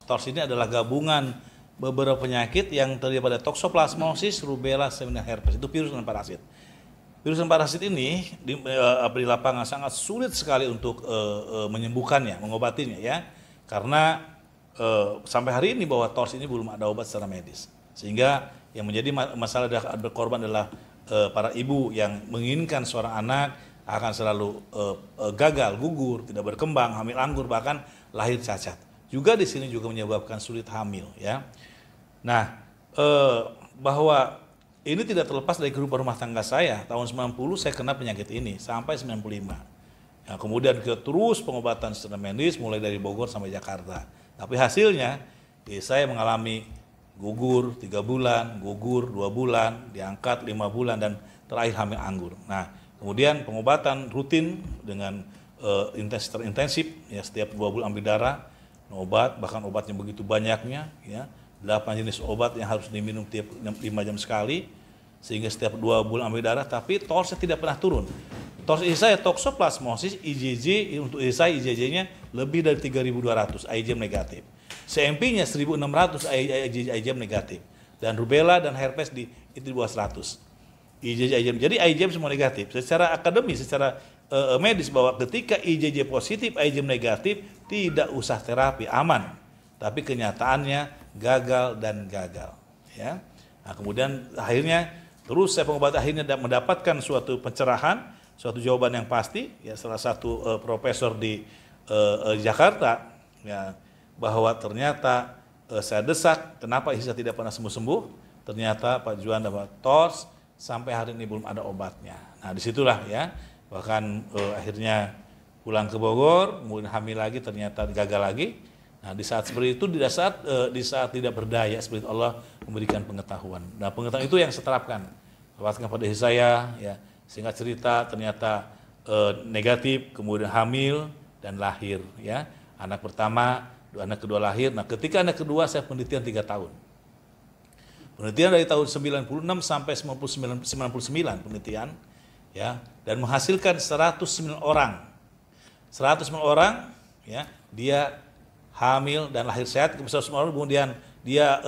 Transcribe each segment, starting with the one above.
TORS ini adalah gabungan beberapa penyakit yang terdiri pada toksoplasmosis, rubella, dan herpes. Itu virus dan parasit. Virus dan parasit ini di lapangan sangat sulit sekali untuk menyembuhkannya, mengobatinya ya. Karena sampai hari ini bahwa TORS ini belum ada obat secara medis. Sehingga yang menjadi masalah berkorban adalah para ibu yang menginginkan seorang anak akan selalu gagal, gugur, tidak berkembang, hamil anggur, bahkan lahir cacat. Juga di sini juga menyebabkan sulit hamil ya. Nah, bahwa ini tidak terlepas dari kehidupan rumah tangga saya. Tahun 90 saya kena penyakit ini sampai 95. Ya, kemudian terus pengobatan secara medis mulai dari Bogor sampai Jakarta. Tapi hasilnya saya mengalami gugur 3 bulan, gugur 2 bulan, diangkat 5 bulan, dan terakhir hamil anggur. Nah, kemudian pengobatan rutin dengan intensif ya, setiap 2 bulan ambil darah, obat, bahkan obatnya begitu banyaknya ya, 8 jenis obat yang harus diminum tiap 5 jam sekali, sehingga setiap 2 bulan ambil darah, tapi TORS tidak pernah turun. TORS saya toksoplasmosis, IgG, untuk saya IgG-nya lebih dari 3.200, IgM negatif. CMP-nya 1.600, IgM negatif. Dan rubella dan herpes itu di bawah 100. IgM. Jadi IgM semua negatif. Secara akademis, secara medis, bahwa ketika IgG positif, IgM negatif, tidak usah terapi, aman. Tapi kenyataannya gagal dan gagal. Ya. Nah, kemudian akhirnya terus saya pengobatan, akhirnya mendapatkan suatu pencerahan, suatu jawaban yang pasti. Ya, salah satu profesor di Jakarta, ya, bahwa ternyata saya desak, kenapa istri saya tidak pernah sembuh-sembuh? Ternyata Pak Juan dapat TORS, sampai hari ini belum ada obatnya. Nah, disitulah ya, bahkan akhirnya pulang ke Bogor, kemudian hamil lagi, ternyata gagal lagi. Nah, di saat seperti itu, di saat tidak berdaya, seperti Allah memberikan pengetahuan. Nah, pengetahuan itu yang saya terapkan pada istri saya, ya, sehingga cerita ternyata negatif, kemudian hamil dan lahir, ya, anak pertama. Anak kedua lahir. Nah, ketika anak kedua saya penelitian 3 tahun. Penelitian dari tahun 96 sampai 99 penelitian ya, dan menghasilkan 109 orang. 109 orang ya, dia hamil dan lahir sehat, kemudian dia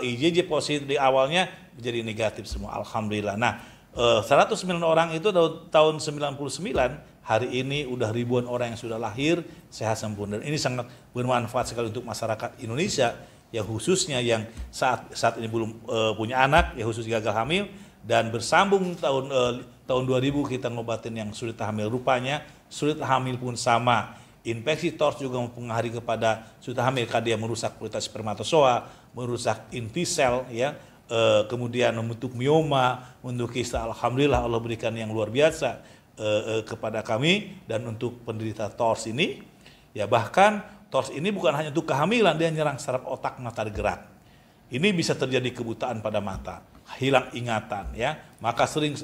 IgG positif di awalnya menjadi negatif semua. Alhamdulillah. Nah, 109 orang itu tahun 99, hari ini udah ribuan orang yang sudah lahir sehat sempurna. Dan ini sangat bermanfaat sekali untuk masyarakat Indonesia, ya, khususnya yang saat ini belum punya anak, ya, khusus gagal hamil, dan bersambung tahun 2000 kita ngobatin yang sulit hamil. Rupanya sulit hamil pun sama. Infeksi TORS juga mempengaruhi kepada sulit hamil, karena dia merusak kualitas spermatozoa, merusak inti sel, ya, kemudian membentuk mioma, membentuk kista. Alhamdulillah Allah berikan yang luar biasa kepada kami. Dan untuk penderita TORS ini, ya, bahkan TORS ini bukan hanya untuk kehamilan, dia nyerang saraf otak mata gerak. Ini bisa terjadi kebutaan pada mata, hilang ingatan, ya, maka sering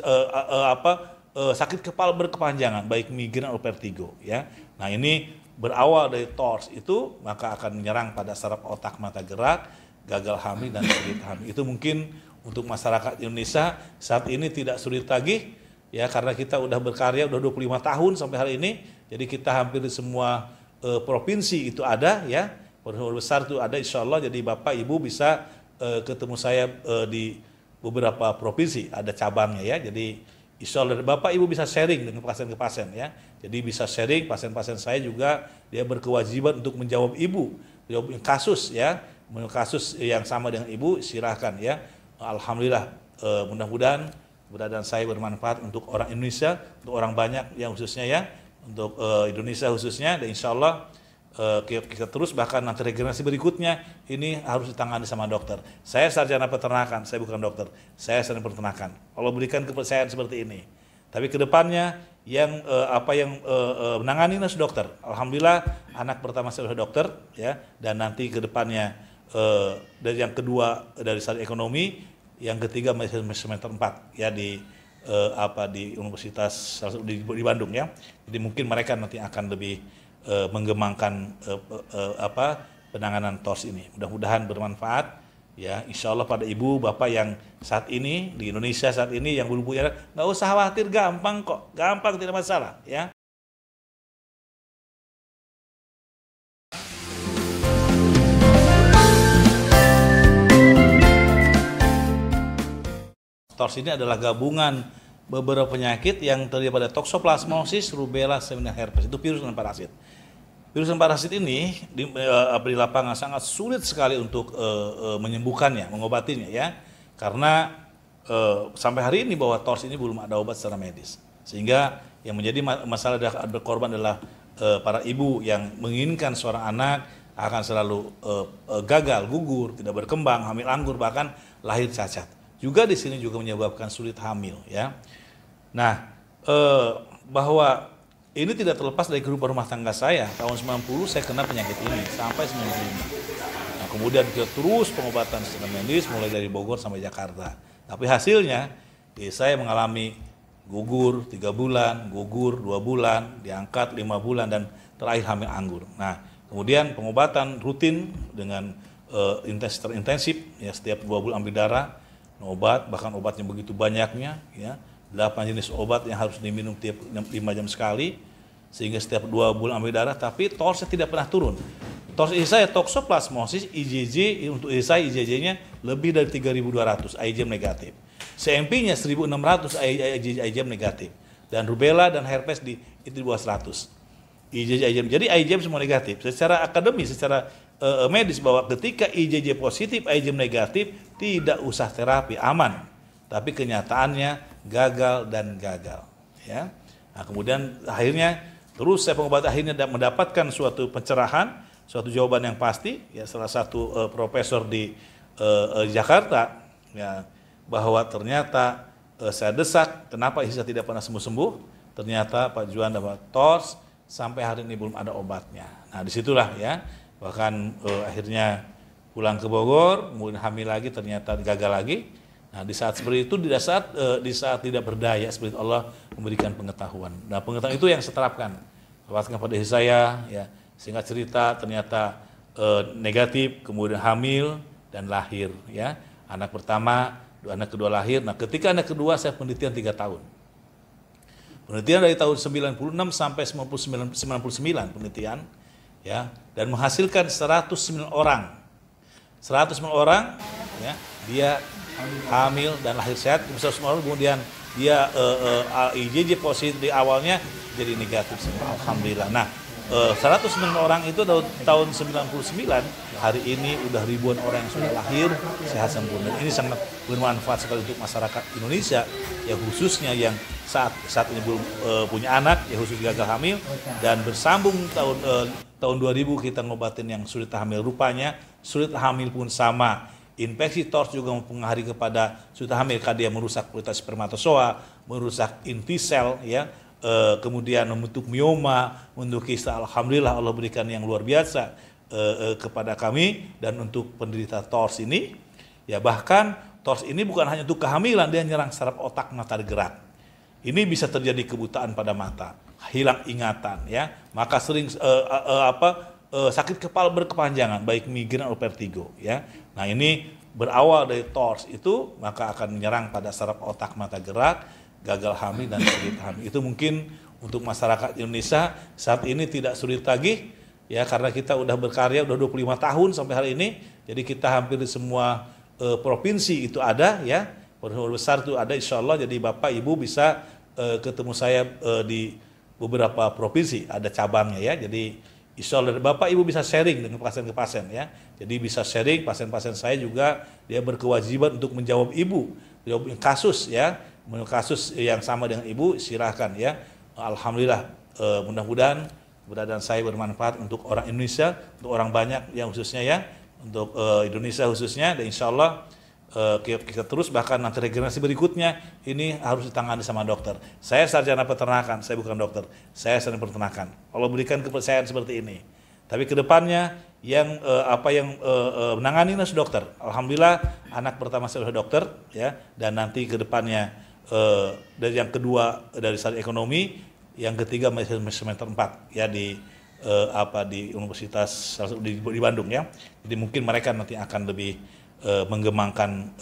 sakit kepala berkepanjangan, baik migrain atau vertigo, ya. Nah, ini berawal dari TORS itu, maka akan menyerang pada saraf otak mata gerak, gagal hamil dan sulit hamil. Itu mungkin untuk masyarakat Indonesia saat ini tidak sulit lagi, ya, karena kita udah berkarya udah 25 tahun sampai hari ini. Jadi kita hampir di semua provinsi itu ada, ya, provinsi besar itu ada, insya Allah. Jadi Bapak Ibu bisa ketemu saya di beberapa provinsi, ada cabangnya, ya. Jadi insya Allah Bapak Ibu bisa sharing dengan pasien ke pasien, ya. Jadi bisa sharing, pasien-pasien saya juga dia berkewajiban untuk menjawab Ibu, jawab kasus, ya, kasus yang sama dengan Ibu, silahkan, ya. Alhamdulillah, mudah-mudahan keberadaan saya bermanfaat untuk orang Indonesia, untuk orang banyak yang khususnya, ya, untuk Indonesia khususnya. Dan insya Allah kita terus, bahkan nanti regenerasi berikutnya ini harus ditangani sama dokter. Saya sarjana peternakan, saya bukan dokter, saya sarjana peternakan. Allah berikan kepercayaan seperti ini. Tapi kedepannya yang menangani harus dokter. Alhamdulillah anak pertama saya sudah dokter, ya, dan nanti kedepannya dari yang kedua dari sarjana ekonomi, yang ketiga masih semester 4, ya, di Universitas di Bandung, ya. Jadi mungkin mereka nanti akan lebih mengembangkan penanganan TORS ini. Mudah-mudahan bermanfaat, ya, insya Allah pada ibu bapak yang saat ini di Indonesia saat ini yang belum punya, nggak usah khawatir, gampang kok, gampang, tidak masalah, ya. TORS ini adalah gabungan beberapa penyakit yang terdiri pada toksoplasmosis, rubella, seminar herpes. Itu virus dan parasit. Virus dan parasit ini di lapangan sangat sulit sekali untuk menyembuhkannya, mengobatinya ya. Karena sampai hari ini bahwa TORS ini belum ada obat secara medis. Sehingga yang menjadi masalah berkorban adalah para ibu yang menginginkan seorang anak akan selalu gagal, gugur, tidak berkembang, hamil anggur, bahkan lahir cacat. Juga di sini juga menyebabkan sulit hamil ya. Nah, bahwa ini tidak terlepas dari kehidupan rumah tangga saya. Tahun 90 saya kena penyakit ini sampai 95. Nah, kemudian kita terus pengobatan secara medis mulai dari Bogor sampai Jakarta. Tapi hasilnya saya mengalami gugur 3 bulan, gugur 2 bulan, diangkat 5 bulan dan terakhir hamil anggur. Nah, kemudian pengobatan rutin dengan intensif ya, setiap 2 bulan ambil darah, obat, bahkan obatnya begitu banyaknya ya. 8 jenis obat yang harus diminum tiap 5 jam sekali, sehingga setiap 2 bulan ambil darah, tapi TORS tidak pernah turun. TORS saya toksoplasmosis, IgG, untuk saya IgG-nya lebih dari 3.200, IgM negatif. CMP-nya 1.600, IgM negatif. Dan rubella dan herpes itu di bawah 100. IgM. Jadi IgM semua negatif. Secara akademis, secara medis, bahwa ketika IgG positif, IgM negatif, tidak usah terapi, aman. Tapi kenyataannya gagal dan gagal. Ya. Nah, kemudian akhirnya terus saya pengobatan, akhirnya mendapatkan suatu pencerahan, suatu jawaban yang pasti. Ya, salah satu profesor di Jakarta, ya, bahwa ternyata saya desak, kenapa istri saya tidak pernah sembuh-sembuh? Ternyata Pak Juanda, Pak TORS sampai hari ini belum ada obatnya. Nah, disitulah ya, bahkan akhirnya pulang ke Bogor, kemudian hamil lagi, ternyata gagal lagi. Nah, di saat seperti itu, di saat tidak berdaya, seperti Allah memberikan pengetahuan. Nah, pengetahuan itu yang saya terapkan pada istri saya, ya, sehingga cerita ternyata negatif, kemudian hamil dan lahir, ya, anak pertama, anak kedua lahir. Nah, ketika anak kedua saya penelitian 3 tahun. Penelitian dari tahun 96 sampai 99 penelitian, ya, dan menghasilkan 109 orang. 109 orang, ya, dia hamil dan lahir sehat. 109 orang, kemudian dia IgG positif di awalnya jadi negatif semua, alhamdulillah. Nah, 109 orang itu tahun 99, hari ini udah ribuan orang yang sudah lahir sehat sempurna. Ini sangat bermanfaat sekali untuk masyarakat Indonesia, ya, khususnya yang saat ini belum punya anak, ya, khusus gagal hamil, dan bersambung tahun 2000 kita ngobatin yang sulit hamil. Rupanya sulit hamil pun sama. Infeksi TORS juga mempengaruhi kepada sulit hamil, karena dia merusak kualitas spermatozoa, merusak inti sel, ya. Kemudian membentuk mioma, membentuk kista. Alhamdulillah Allah berikan yang luar biasa kepada kami. Dan untuk penderita TORS ini, ya, bahkan TORS ini bukan hanya untuk kehamilan, dia nyerang saraf otak, mata gerak. Ini bisa terjadi kebutaan pada mata, hilang ingatan, ya, maka sering sakit kepala berkepanjangan, baik migrain atau vertigo, ya. Nah, ini berawal dari TORS itu, maka akan menyerang pada saraf otak, mata gerak, gagal hamil dan sulit hamil. Itu mungkin untuk masyarakat Indonesia saat ini tidak sulit lagi, ya, karena kita udah berkarya udah 25 tahun sampai hari ini. Jadi kita hampir di semua provinsi itu ada, ya, besar itu ada, insya Allah. Jadi Bapak Ibu bisa ketemu saya di beberapa provinsi, ada cabangnya, ya. Jadi insya Allah Bapak Ibu bisa sharing dengan pasien ke pasien, ya. Jadi bisa sharing, pasien-pasien saya juga dia berkewajiban untuk menjawab Ibu, jawab kasus, ya. Kasus yang sama dengan Ibu, silahkan, ya. Alhamdulillah, mudah-mudahan keberadaan saya bermanfaat untuk orang Indonesia, untuk orang banyak yang khususnya, ya, untuk Indonesia khususnya, dan insya Allah kita terus, bahkan nanti regenerasi berikutnya ini harus ditangani sama dokter. Saya sarjana peternakan, saya bukan dokter, saya sarjana peternakan. Allah berikan kepercayaan seperti ini. Tapi kedepannya yang menangani harus dokter. Alhamdulillah anak pertama saya sudah dokter, ya, dan nanti kedepannya dari yang kedua dari sarjana ekonomi, yang ketiga semester 4, ya, di Universitas di Bandung, ya. Jadi mungkin mereka nanti akan lebih mengembangkan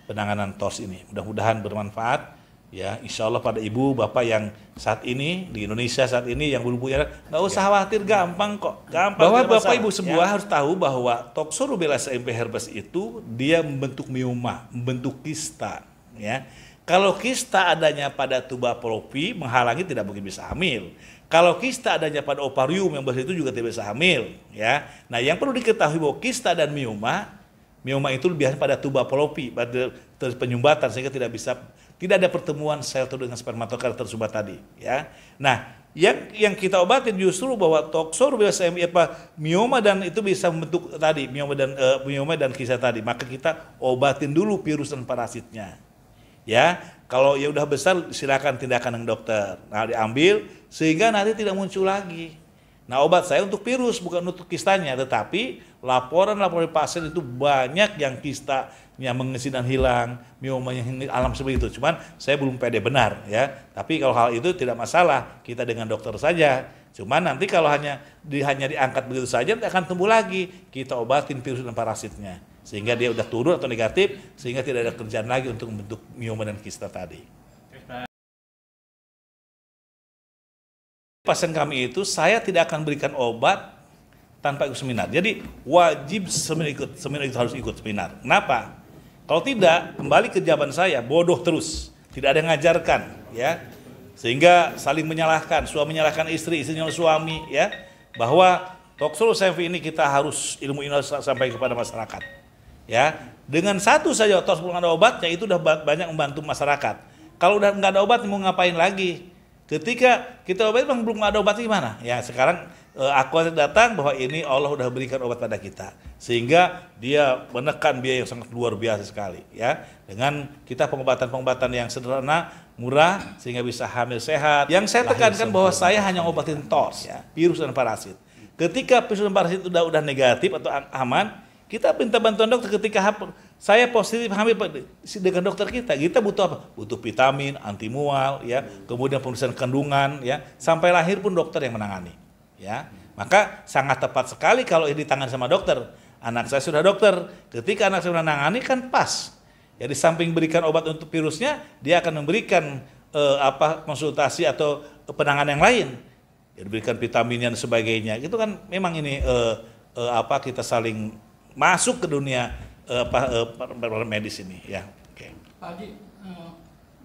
penanganan TORS ini. Mudah-mudahan bermanfaat. Ya, insya Allah pada ibu bapak yang saat ini di Indonesia saat ini yang belum punya anak, nggak usah khawatir, gampang kok, gampang. Bahwa bapak ibu semua harus tahu bahwa toxo rubella SMP herpes itu dia membentuk mioma, membentuk kista, ya. Kalau kista adanya pada tuba palopi menghalangi tidak mungkin bisa hamil. Kalau kista adanya pada ovarium yang besar itu juga tidak bisa hamil, ya. Nah, yang perlu diketahui bahwa kista dan mioma itu biasanya pada tuba palopi, pada penyumbatan sehingga tidak ada pertemuan sel telur dengan spermatokarp tersumbat tadi, ya. Nah, yang kita obatin justru bahwa toxo rubella SMP mioma dan itu bisa membentuk tadi mioma dan kista tadi. Maka kita obatin dulu virus dan parasitnya. Ya, kalau ya udah besar silakan tindakan dengan dokter. Nah, diambil sehingga nanti tidak muncul lagi. Nah, obat saya untuk virus bukan untuk kistanya, tetapi laporan pasien itu banyak yang kistanya mengisi dan hilang, miomanya alam seperti itu. Cuman saya belum pede benar, ya. Tapi kalau hal itu tidak masalah, kita dengan dokter saja. Cuman nanti kalau hanya diangkat begitu saja akan tumbuh lagi. Kita obatin virus dan parasitnya sehingga dia udah turun atau negatif, sehingga tidak ada kerjaan lagi untuk membentuk mioma dan kista tadi. Pasien kami itu saya tidak akan berikan obat tanpa ikut seminar. Jadi wajib seminar itu harus ikut seminar. Kenapa? Kalau tidak, kembali ke jawaban saya, bodoh terus, tidak ada yang ngajarkan, ya. Sehingga saling menyalahkan, suami menyalahkan istri, istri menyalahkan suami, ya. Bahwa toxo SMP ini kita harus ilmu ini harus sampai kepada masyarakat, ya. Dengan satu saja tox belum ada obatnya itu udah banyak membantu masyarakat. Kalau udah nggak ada obat mau ngapain lagi? Ketika kita obat memang belum ada obat gimana? Ya sekarang aku datang bahwa ini Allah udah berikan obat pada kita, sehingga dia menekan biaya yang sangat luar biasa sekali, ya. Dengan kita pengobatan yang sederhana, murah, sehingga bisa hamil sehat. Yang saya tekankan bahwa saya hanya obatin TORS, ya, virus dan parasit. Ketika virus dan parasit udah negatif atau aman, kita minta bantuan dokter. Ketika saya positif hamil dengan dokter kita butuh apa? Butuh vitamin, antimual, ya, kemudian pemeriksaan kandungan, ya, sampai lahir pun dokter yang menangani, ya. Maka sangat tepat sekali kalau ini ditangani sama dokter. Anak saya sudah dokter, ketika anak saya menangani kan pas. Ya, di samping berikan obat untuk virusnya, dia akan memberikan konsultasi atau penanganan yang lain. Ya, diberikan vitamin dan sebagainya. Itu kan memang ini kita saling masuk ke dunia medis ini, ya. Oke. Pak Haji,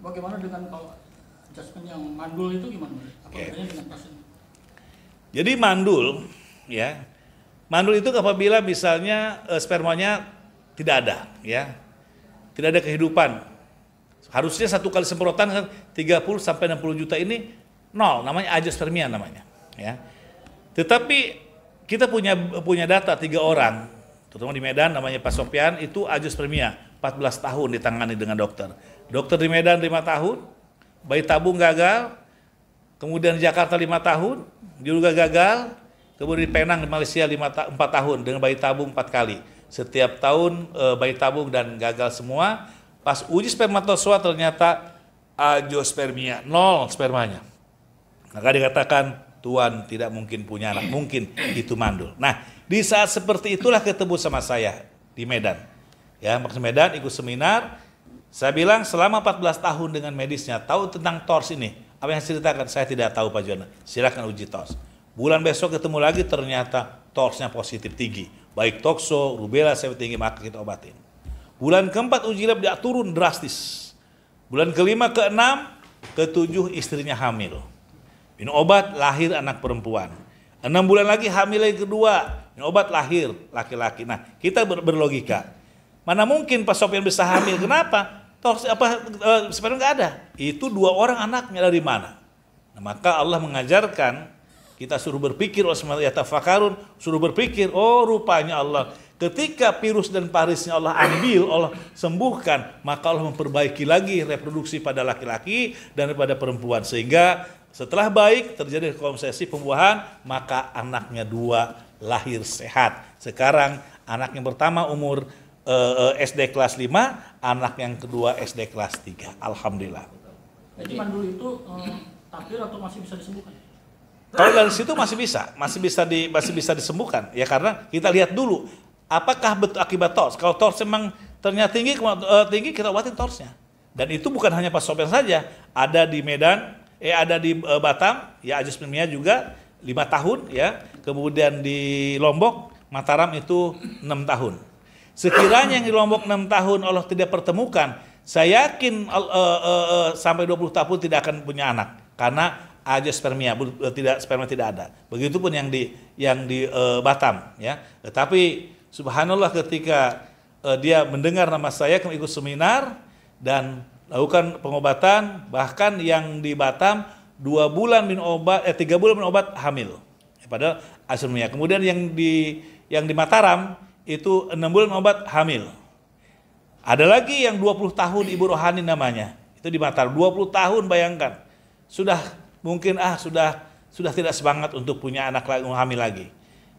bagaimana dengan kalau adjustment yang mandul itu gimana? Apa bedanya dengan pasien? Jadi mandul, ya, mandul itu apabila misalnya spermanya tidak ada, ya, tidak ada kehidupan. Harusnya satu kali semprotan kan 30 sampai 60 juta ini nol, namanya azoospermia namanya, ya. Tetapi kita punya data 3 orang, terutama di Medan namanya Pak Sopyan, itu azoospermia 14 tahun ditangani dengan dokter. Dokter di Medan 5 tahun, bayi tabung gagal, kemudian di Jakarta 5 tahun, juga gagal, kemudian di Penang di Malaysia 4 tahun dengan bayi tabung 4 kali. Setiap tahun bayi tabung dan gagal semua. Pas uji spermatozoa ternyata azoospermia, 0 spermanya. Maka dikatakan Tuhan tidak mungkin punya anak, mungkin itu mandul. Nah, di saat seperti itulah ketemu sama saya di Medan. Ya, maksud Medan ikut seminar. Saya bilang selama 14 tahun dengan medisnya, tahu tentang TORS ini. Apa yang saya ceritakan? Saya tidak tahu Pak Jono. Silakan uji TORS. Bulan besok ketemu lagi ternyata TORS-nya positif tinggi. Baik toxo, rubella saya tinggi, maka kita obatin. Bulan keempat uji lab dia turun drastis. Bulan kelima, keenam, ketujuh istrinya hamil. Minum obat, lahir anak perempuan. 6 bulan lagi hamil yang kedua, minum obat, lahir laki-laki. Nah, kita berlogika. Mana mungkin Pak Sopyan bisa hamil? Kenapa? Sperma nggak ada. Itu 2 orang anaknya dari mana? Nah, maka Allah mengajarkan kita suruh berpikir, yatafakarun, suruh berpikir. Oh, rupanya Allah ketika virus dan parisnya Allah ambil, Allah sembuhkan, maka Allah memperbaiki lagi reproduksi pada laki-laki dan pada perempuan, sehingga setelah baik terjadi konsesi pembuahan, maka anaknya 2 lahir sehat. Sekarang anak yang pertama umur SD kelas 5, anak yang kedua SD kelas 3. Alhamdulillah. Jadi mandul itu takdir atau masih bisa disembuhkan? Kalau dari situ masih bisa disembuhkan. Ya karena kita lihat dulu apakah betul akibat TORS. Kalau TORS memang ternyata tinggi kita obatin TORS-nya. Dan itu bukan hanya pas Sofian saja, ada di Medan, ada di Batam, ya adjustmentnya juga 5 tahun ya. Kemudian di Lombok, Mataram itu 6 tahun. Sekiranya yang di Lombok 6 tahun Allah tidak pertemukan, saya yakin sampai 20 tahun tidak akan punya anak karena aja sperma tidak ada. Begitupun yang di Batam ya. Tetapi subhanallah ketika dia mendengar nama saya, ikut seminar dan lakukan pengobatan, bahkan yang di Batam 3 bulan minum obat hamil. Padahal asumnya. Kemudian yang di Mataram itu 6 bulan obat hamil. Ada lagi yang 20 tahun Ibu Rohani namanya. Itu di Mataram 20 tahun, bayangkan. Sudah mungkin sudah tidak semangat untuk punya anak lagi, hamil lagi.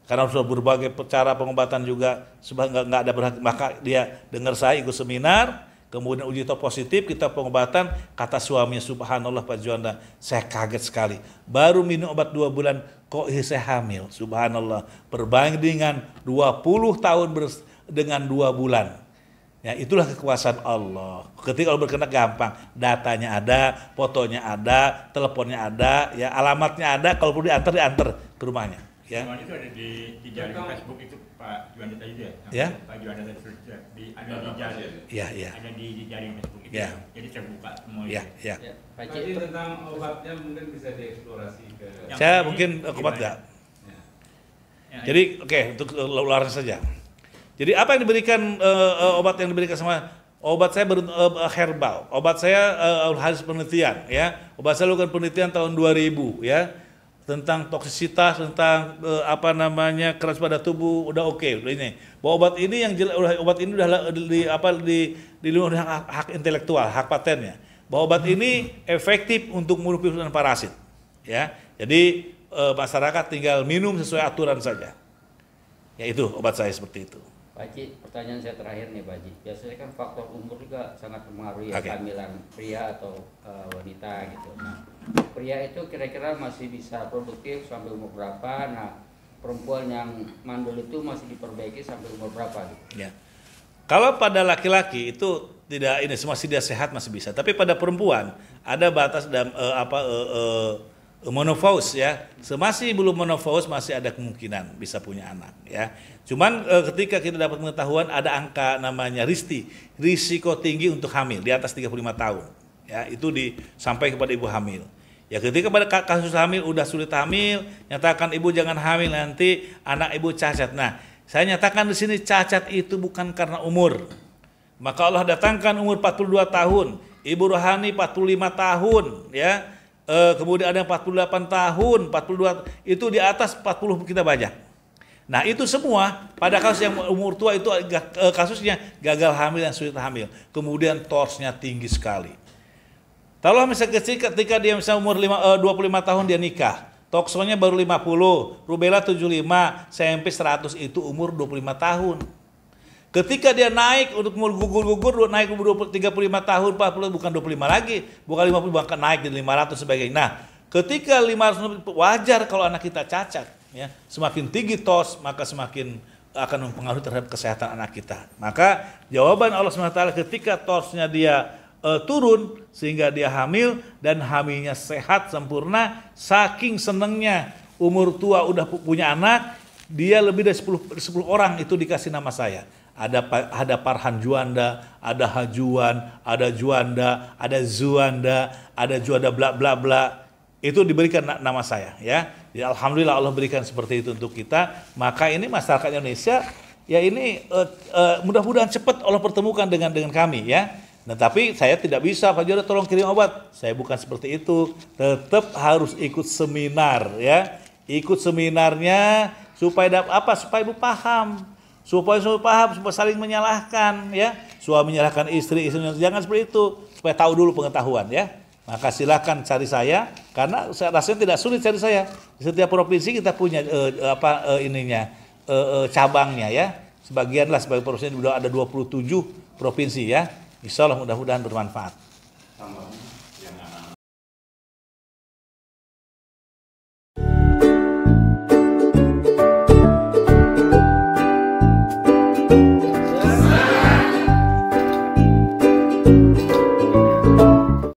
Karena sudah berbagai cara pengobatan juga nggak ada berhasil. Maka dia dengar saya ikut seminar, kemudian uji positif, kita pengobatan, kata suaminya, subhanallah Pak Juanda, saya kaget sekali. Baru minum obat 2 bulan, kok saya hamil, subhanallah. Perbandingan 20 tahun dengan 2 bulan. Ya, itulah kekuasaan Allah. Ketika Allah berkehendak gampang, datanya ada, fotonya ada, teleponnya ada, ya alamatnya ada, kalau perlu diantar ke rumahnya. Ya. Semuanya itu ada di jaring Facebook itu Pak Juanda tadi ya. Ya. Pak Juanda tadi ada di jaring. Iya, iya. Ada di jaring Facebook itu. Ya. Jadi saya buka semua. Iya, iya. Pak Haji, tentang obatnya mungkin bisa dieksplorasi ke. Saya mungkin obat enggak. Ya. Jadi oke, untuk ularnya saja. Jadi apa yang diberikan obat yang diberikan sama obat saya herbal. Obat saya hasil penelitian ya. Obat saya lakukan penelitian tahun 2000 ya. Tentang toksisitas, tentang keras pada tubuh udah oke. Ini. Bahwa obat ini udah dilindungi hak intelektual, hak patennya. Bahwa obat ini efektif untuk membunuh virus dan parasit. Ya. Jadi masyarakat tinggal minum sesuai aturan saja. Ya itu obat saya seperti itu. Pak Haji, pertanyaan saya terakhir nih Pak Haji. Biasanya kan faktor umur juga sangat mempengaruhi kehamilan pria atau wanita gitu. Nah, pria itu kira-kira masih bisa produktif sampai umur berapa? Nah, perempuan yang mandul itu masih diperbaiki sampai umur berapa gitu? Ya. Kalau pada laki-laki itu tidak ini, masih dia sehat masih bisa. Tapi pada perempuan ada batas menopause ya. Semasih belum menopause masih ada kemungkinan bisa punya anak ya. Cuman ketika kita dapat pengetahuan ada angka namanya risiko tinggi untuk hamil di atas 35 tahun. Ya, itu disampaikan kepada ibu hamil. Ya, ketika pada kasus hamil udah sulit hamil, nyatakan ibu jangan hamil nanti anak ibu cacat. Nah, saya nyatakan di sini cacat itu bukan karena umur. Maka Allah datangkan umur 42 tahun, Ibu Rohani 45 tahun ya. Kemudian ada yang 48 tahun, 42 itu di atas 40 kita banyak. Nah itu semua pada kasus yang umur tua itu kasusnya gagal hamil dan sulit hamil. Kemudian torsnya tinggi sekali. Kalau misalnya ketika dia misalnya umur 25 tahun dia nikah, toksonya baru 50, rubella 75, CMP 100 itu umur 25 tahun. Ketika dia naik untuk gugur naik umur 35 tahun, 40 bukan 25 lagi, bukan 50 bahkan naik jadi 500 sebagainya. Nah, ketika 500 wajar kalau anak kita cacat, ya. Semakin tinggi tos maka semakin akan mempengaruhi terhadap kesehatan anak kita. Maka jawaban Allah SWT ketika tosnya dia turun sehingga dia hamil dan hamilnya sehat sempurna, saking senengnya umur tua udah punya anak, dia lebih dari 10 orang itu dikasih nama saya. Ada Parhan Juanda, ada Hajuan, ada Juanda, ada Zuanda, ada Juanda bla bla bla. Itu diberikan nama saya ya. Jadi alhamdulillah Allah berikan seperti itu untuk kita. Maka ini masyarakat Indonesia ya ini mudah-mudahan cepat Allah pertemukan dengan kami ya. Nah, tapi saya tidak bisa, Pak Jodoh tolong kirim obat. Saya bukan seperti itu. Tetap harus ikut seminar ya. Ikut seminarnya supaya supaya Ibu paham. Supaya saling menyalahkan ya. Suami menyalahkan istri jangan seperti itu. Supaya tahu dulu pengetahuan ya. Maka silakan cari saya karena rasanya tidak sulit cari saya. Di setiap provinsi kita punya cabangnya ya. Sebagian sebagai provinsi ada 27 provinsi ya. Insya Allah mudah-mudahan bermanfaat.